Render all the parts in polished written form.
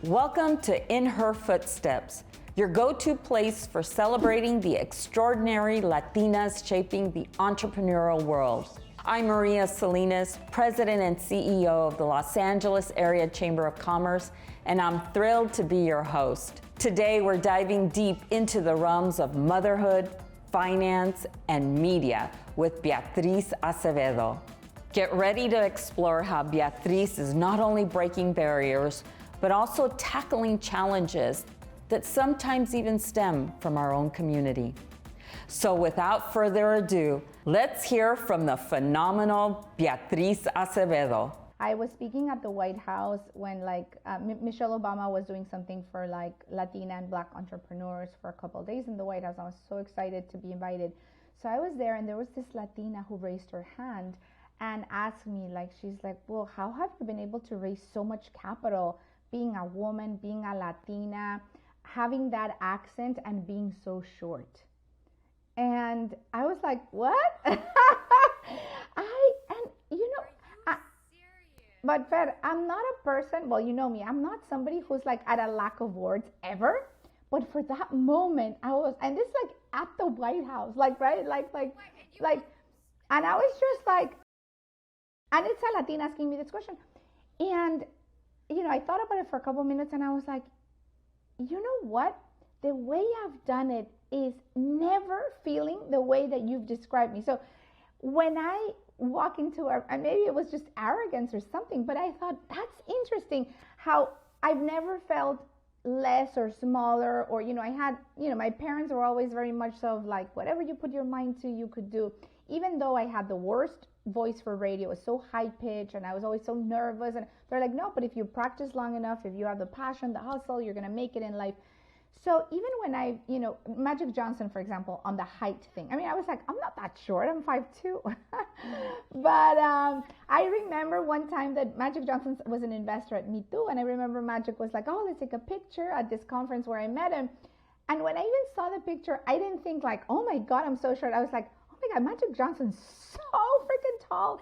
Welcome to In Her Footsteps, your go-to place for celebrating the extraordinary Latinas shaping the entrepreneurial world. I'm Maria Salinas, President and CEO of the Los Angeles Area Chamber of Commerce, and I'm thrilled to be your host. Today, we're diving deep into the realms of motherhood, finance, and media with Beatriz Acevedo. Get ready to explore how Beatriz is not only breaking barriers, but also tackling challenges that sometimes even stem from our own community. So without further ado, let's hear from the phenomenal Beatriz Acevedo. I was speaking at the White House when Michelle Obama was doing something for Latina and Black entrepreneurs for a couple of days in the White House. I was so excited to be invited. So I was there and there was this Latina who raised her hand and asked me, she's like, well, how have you been able to raise so much capital being a woman, being a Latina, having that accent and being so short? And I was like, what? But Fer, I'm not a person, well, you know me, I'm not somebody who's at a lack of words ever. But for that moment, I was, and this at the White House, right? And I was just and it's a Latina asking me this question. And, I thought about it for a couple minutes and I was like, you know what? The way I've done it is never feeling the way that you've described me. So when I walk into and maybe it was just arrogance or something, but I thought that's interesting how I've never felt less or smaller, or I had, my parents were always very much so whatever you put your mind to, you could do. Even though I had the worst voice for radio, it was so high pitched and I was always so nervous, and they're like, no, but if you practice long enough, if you have the passion, the hustle, you're gonna make it in life. So even when I, Magic Johnson, for example, on the height thing, I was like, I'm not that short, I'm 5'2". But I remember one time that Magic Johnson was an investor at Me Too, and I remember Magic was like, oh, let's take a picture at this conference where I met him. And when I even saw the picture, I didn't think oh my God, I'm so short. I was like, oh my God, Magic Johnson's so freaking tall.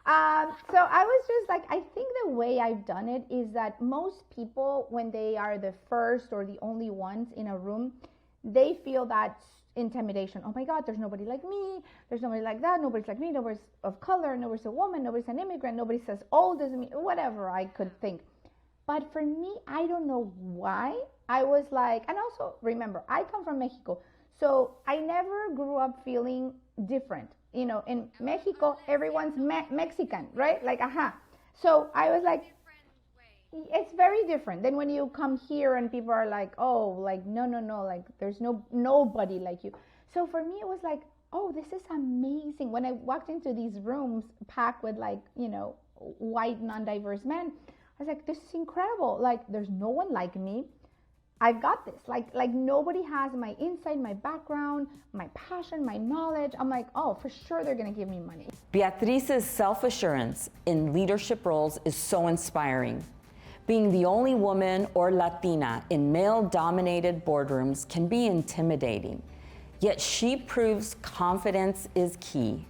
So I was just I think the way I've done it is that most people, when they are the first or the only ones in a room, they feel that intimidation. Oh my God, there's nobody like me. There's nobody like that. Nobody's like me. Nobody's of color. Nobody's a woman. Nobody's an immigrant. Nobody says old as me. Whatever I could think. But for me, I don't know why. I was and also remember, I come from Mexico. So I never grew up feeling different. In Mexico, everyone's Mexican, right? So I was it's very different than when you come here and people are no, there's nobody like you. So for me, it was oh, this is amazing. When I walked into these rooms packed with white, non-diverse men, I was like, this is incredible. There's no one like me. I've got this. Nobody has my insight, my background, my passion, my knowledge. I'm oh, for sure they're gonna give me money. Beatriz's self-assurance in leadership roles is so inspiring. Being the only woman or Latina in male-dominated boardrooms can be intimidating, yet she proves confidence is key.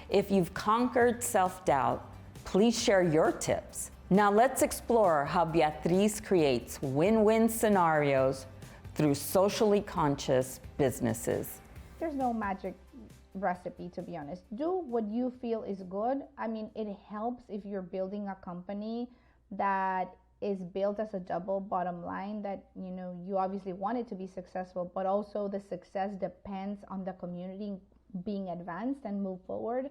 If you've conquered self-doubt, please share your tips. Now let's explore how Beatriz creates win-win scenarios through socially conscious businesses. There's no magic recipe, to be honest. Do what you feel is good. It helps if you're building a company that is built as a double bottom line, that you obviously want it to be successful, but also the success depends on the community being advanced and move forward.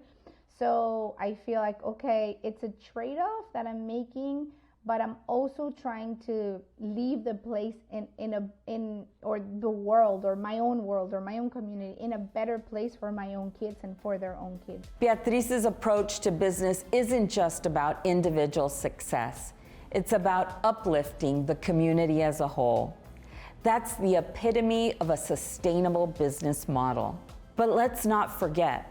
So I feel okay, it's a trade-off that I'm making, but I'm also trying to leave the place or the world or my own community in a better place for my own kids and for their own kids. Beatriz's approach to business isn't just about individual success. It's about uplifting the community as a whole. That's the epitome of a sustainable business model. But let's not forget,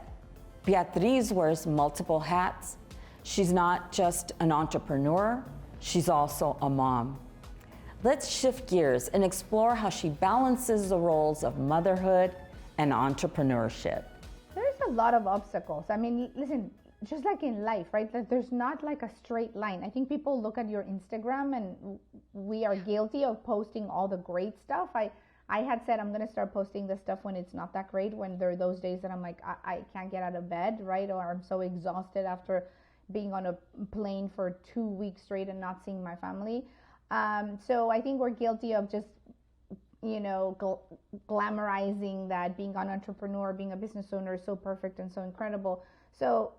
Beatriz wears multiple hats. She's not just an entrepreneur, she's also a mom. Let's shift gears and explore how she balances the roles of motherhood and entrepreneurship. There's a lot of obstacles. Listen, just like in life, right? Like there's not like a straight line. I think people look at your Instagram, and we are guilty of posting all the great stuff. I had said I'm going to start posting the stuff when it's not that great, when there are those days that I'm like, I can't get out of bed, right? Or I'm so exhausted after being on a plane for 2 weeks straight and not seeing my family. So I think we're guilty of just, glamorizing that being an entrepreneur, being a business owner is so perfect and so incredible. So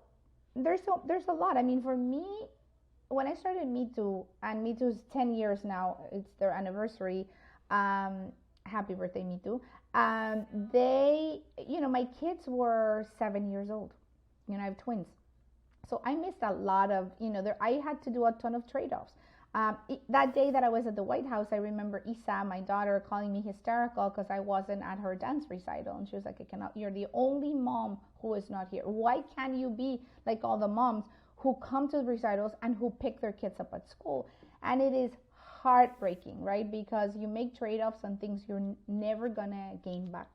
there's a lot. I mean, for me, when I started Me Too, and Me Too's 10 years now, it's their anniversary. Happy birthday, Me Too. They, my kids were 7 years old. I have twins. So I missed a lot of, I had to do a ton of trade-offs. That day that I was at the White House, I remember Isa, my daughter, calling me hysterical because I wasn't at her dance recital. And she was like, you're the only mom who is not here. Why can't you be like all the moms who come to the recitals and who pick their kids up at school? And it is heartbreaking, right? Because you make trade-offs on things you're never gonna gain back.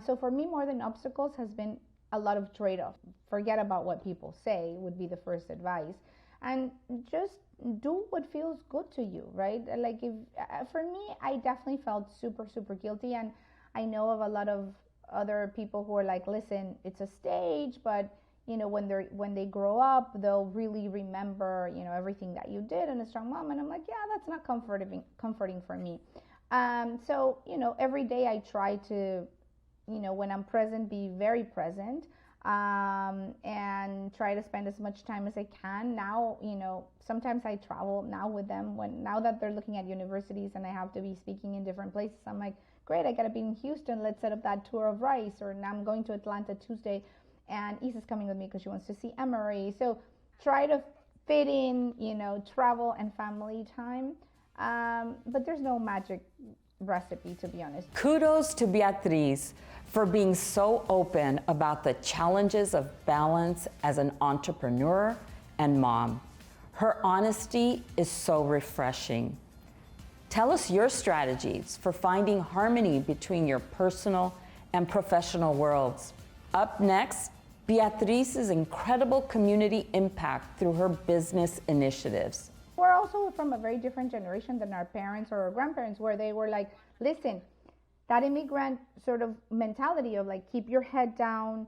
So for me, more than obstacles has been a lot of trade-offs. Forget about what people say would be the first advice. And just do what feels good to you, right? Like for me, I definitely felt super, super guilty. And I know of a lot of other people who are like, listen, it's a stage, but when they grow up, they'll really remember, everything that you did and a strong mom. And I'm like, yeah, that's not comforting for me. So, every day I try to, when I'm present, be very present, and try to spend as much time as I can. Now, sometimes I travel now with them now that they're looking at universities and I have to be speaking in different places. I'm like, great, I gotta be in Houston. Let's set up that tour of Rice. Or now I'm going to Atlanta Tuesday, and Isa's coming with me because she wants to see Emory. So try to fit in, travel and family time. But there's no magic recipe, to be honest. Kudos to Beatriz for being so open about the challenges of balance as an entrepreneur and mom. Her honesty is so refreshing. Tell us your strategies for finding harmony between your personal and professional worlds. Up next, Beatriz's incredible community impact through her business initiatives. We're also from a very different generation than our parents or our grandparents, where they were like, listen, that immigrant sort of mentality of like, keep your head down,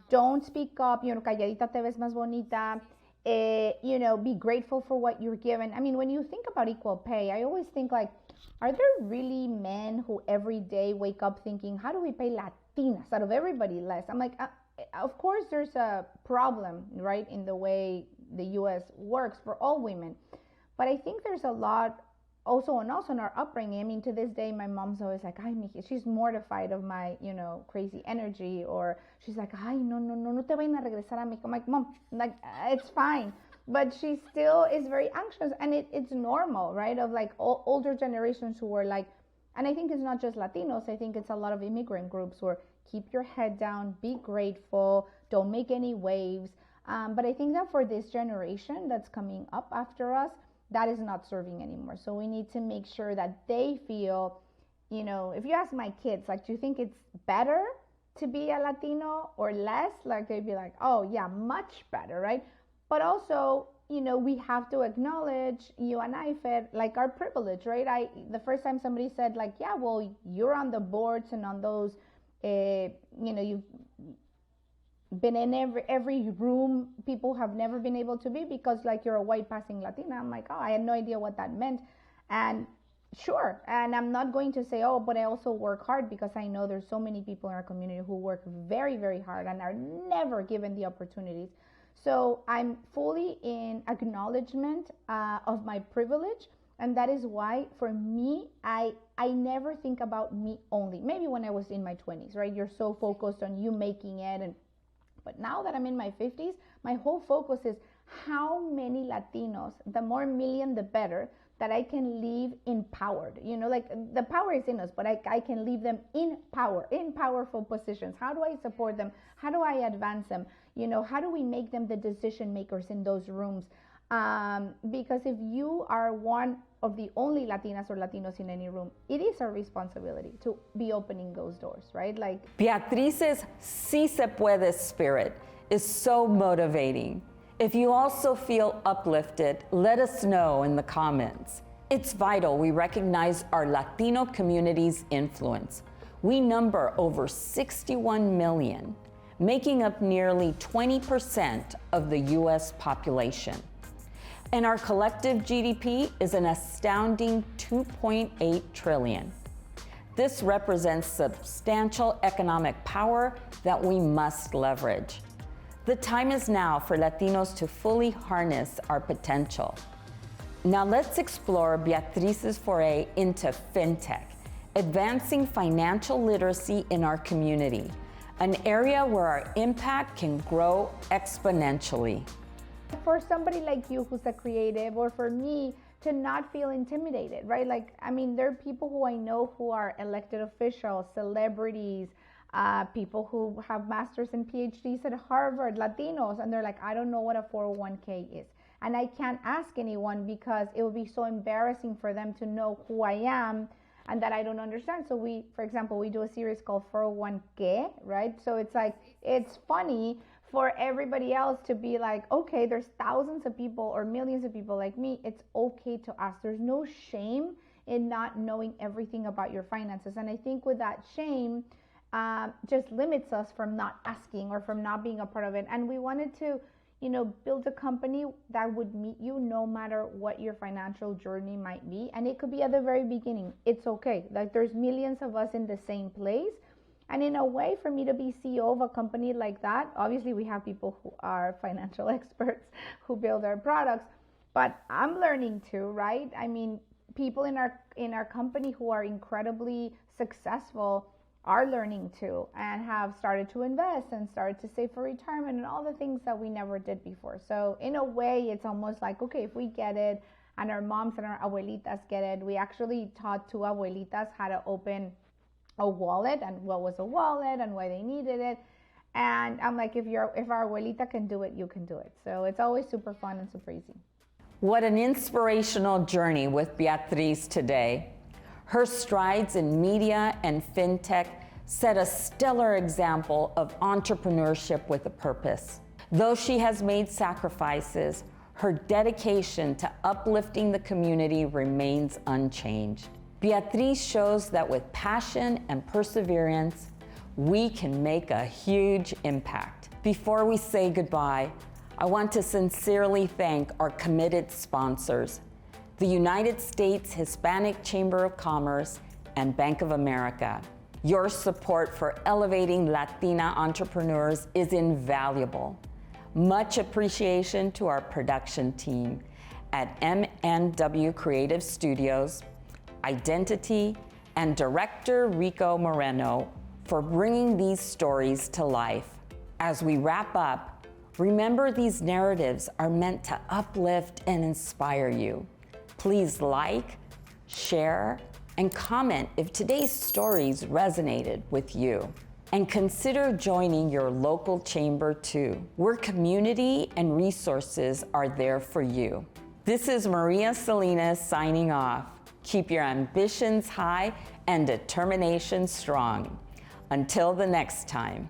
don't speak up, calladita te ves más bonita, be grateful for what you're given. I mean, when you think about equal pay, I always think like, are there really men who every day wake up thinking, how do we pay Latinas out of everybody less? I'm like, of course there's a problem, right, in the way the U.S. works for all women. But I think there's a lot also in our upbringing. I mean, to this day, my mom's always like, ay, mija, she's mortified of my, crazy energy. Or she's like, ay, no te vayan a regresar a México. I'm like, Mom, like, it's fine. But she still is very anxious. And it's normal, right? Of like older generations who were like, and I think it's not just Latinos. I think it's a lot of immigrant groups who are, keep your head down, be grateful, don't make any waves. But I think that for this generation that's coming up after us, that is not serving anymore. So we need to make sure that they feel, if you ask my kids, like, do you think it's better to be a Latino or less? Like, they'd be like, oh yeah, much better, right? But also, we have to acknowledge, you and I, Fer, like our privilege, right? The first time somebody said like, yeah, well, you're on the boards and on those, you've been in every room people have never been able to be because like you're a white passing Latina. I'm like, oh, I had no idea what that meant. And sure, and I'm not going to say, oh, but I also work hard, because I know there's so many people in our community who work very, very hard and are never given the opportunities. So I'm fully in acknowledgement of my privilege. And that is why, for me, I never think about me only. Maybe when I was in my 20s, right? You're so focused on you making it. But now that I'm in my 50s, my whole focus is how many Latinos, the more million, the better, that I can leave empowered. Like the power is in us, but I can leave them in power, in powerful positions. How do I support them? How do I advance them? How do we make them the decision makers in those rooms? Because if you are one of the only Latinas or Latinos in any room, it is our responsibility to be opening those doors, right? Like Beatriz's Sí Se Puede spirit is so motivating. If you also feel uplifted, let us know in the comments. It's vital we recognize our Latino community's influence. We number over 61 million, making up nearly 20% of the US population. And our collective GDP is an astounding 2.8 trillion. This represents substantial economic power that we must leverage. The time is now for Latinos to fully harness our potential. Now let's explore Beatriz's foray into Fintech, advancing financial literacy in our community, an area where our impact can grow exponentially. For somebody like you who's a creative, or for me to not feel intimidated, right? Like, I mean, there are people who I know who are elected officials, celebrities, people who have masters and PhDs at Harvard, Latinos, and they're like, I don't know what a 401k is. And I can't ask anyone because it would be so embarrassing for them to know who I am and that I don't understand. So we, for example, we do a series called 401k, right? So it's like, it's funny for everybody else to be like, okay, there's thousands of people or millions of people like me. It's okay to ask. There's no shame in not knowing everything about your finances. And I think with that shame, just limits us from not asking or from not being a part of it. And we wanted to, build a company that would meet you no matter what your financial journey might be. And it could be at the very beginning. It's okay. Like, there's millions of us in the same place. And in a way, for me to be CEO of a company like that, obviously we have people who are financial experts who build our products, but I'm learning too, right? I mean, people in our company who are incredibly successful are learning too, and have started to invest and started to save for retirement and all the things that we never did before. So in a way, it's almost like, okay, if we get it and our moms and our abuelitas get it, we actually taught two abuelitas how to open a wallet and what was a wallet and why they needed it. And I'm like, if our abuelita can do it, you can do it. So it's always super fun and super easy. What an inspirational journey with Beatriz today. Her strides in media and fintech set a stellar example of entrepreneurship with a purpose. Though she has made sacrifices, her dedication to uplifting the community remains unchanged. Beatriz shows that with passion and perseverance, we can make a huge impact. Before we say goodbye, I want to sincerely thank our committed sponsors, the United States Hispanic Chamber of Commerce and Bank of America. Your support for elevating Latina entrepreneurs is invaluable. Much appreciation to our production team at MNW Creative Studios, Identity, and director Rico Moreno for bringing these stories to life. As we wrap up, remember these narratives are meant to uplift and inspire you. Please like, share, and comment if today's stories resonated with you. And consider joining your local chamber too, where community and resources are there for you. This is Maria Salinas signing off. Keep your ambitions high and determination strong. Until the next time.